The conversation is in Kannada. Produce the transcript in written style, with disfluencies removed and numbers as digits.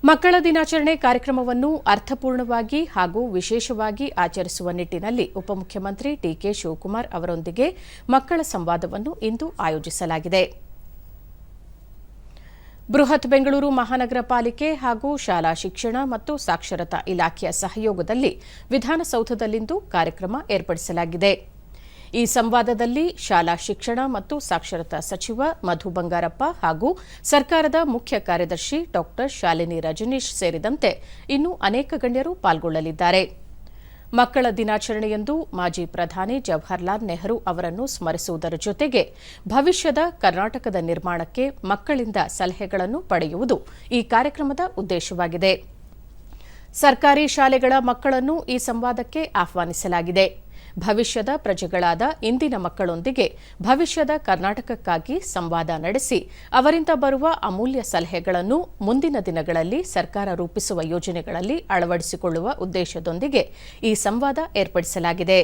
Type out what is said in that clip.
ಮಕ್ಕಳ ದಿನಾಚರಣೆ ಕಾರ್ಯಕ್ರಮವನ್ನು ಅರ್ಥಪೂರ್ಣವಾಗಿ ಹಾಗೂ ವಿಶೇಷವಾಗಿ ಆಚರಿಸುವ ನಿಟ್ಟಿನಲ್ಲಿ ಉಪಮುಖ್ಯಮಂತ್ರಿ ಡಿಕೆ ಶಿವಕುಮಾರ್ ಅವರೊಂದಿಗೆ ಮಕ್ಕಳ ಸಂವಾದವನ್ನು ಇಂದು ಆಯೋಜಿಸಲಾಗಿದೆ. ಬೃಹತ್ ಬೆಂಗಳೂರು ಮಹಾನಗರ ಪಾಲಿಕೆ ಹಾಗೂ ಶಾಲಾ ಶಿಕ್ಷಣ ಮತ್ತು ಸಾಕ್ಷರತಾ ಇಲಾಖೆಯ ಸಹಯೋಗದಲ್ಲಿ ವಿಧಾನಸೌಧದಲ್ಲಿಂದು ಕಾರ್ಯಕ್ರಮ ಏರ್ಪಡಿಸಲಾಗಿದೆ. ಈ ಸಂವಾದದಲ್ಲಿ ಶಾಲಾ ಶಿಕ್ಷಣ ಮತ್ತು ಸಾಕ್ಷರತಾ ಸಚಿವ ಮಧು ಬಂಗಾರಪ್ಪ ಹಾಗೂ ಸರ್ಕಾರದ ಮುಖ್ಯ ಕಾರ್ಯದರ್ಶಿ ಡಾ ಶಾಲಿನಿ ರಜನೀಶ್ ಸೇರಿದಂತೆ ಇನ್ನೂ ಅನೇಕ ಗಣ್ಯರು ಪಾಲ್ಗೊಳ್ಳಲಿದ್ದಾರೆ. ಮಕ್ಕಳ ದಿನಾಚರಣೆಯಂದು ಮಾಜಿ ಪ್ರಧಾನಿ ಜವಾಹರಲಾಲ್ ನೆಹರು ಅವರನ್ನು ಸ್ಮರಿಸುವುದರ ಜೊತೆಗೆ ಭವಿಷ್ಯದ ಕರ್ನಾಟಕದ ನಿರ್ಮಾಣಕ್ಕೆ ಮಕ್ಕಳಿಂದ ಸಲಹೆಗಳನ್ನು ಪಡೆಯುವುದು ಈ ಕಾರ್ಯಕ್ರಮದ ಉದ್ದೇಶವಾಗಿದೆ. ಸರ್ಕಾರಿ ಶಾಲೆಗಳ ಮಕ್ಕಳನ್ನು ಈ ಸಂವಾದಕ್ಕೆ ಆಹ್ವಾನಿಸಲಾಗಿದೆ. ಭವಿಷ್ಯದ ಪ್ರಜೆಗಳಾದ ಇಂದಿನ ಮಕ್ಕಳೊಂದಿಗೆ ಭವಿಷ್ಯದ ಕರ್ನಾಟಕಕ್ಕಾಗಿ ಸಂವಾದ ನಡೆಸಿ ಅವರಿಂದ ಬರುವ ಅಮೂಲ್ಯ ಸಲಹೆಗಳನ್ನು ಮುಂದಿನ ದಿನಗಳಲ್ಲಿ ಸರ್ಕಾರ ರೂಪಿಸುವ ಯೋಜನೆಗಳಲ್ಲಿ ಅಳವಡಿಸಿಕೊಳ್ಳುವ ಉದ್ದೇಶದೊಂದಿಗೆ ಈ ಸಂವಾದ ಏರ್ಪಡಿಸಲಾಗಿದೆ.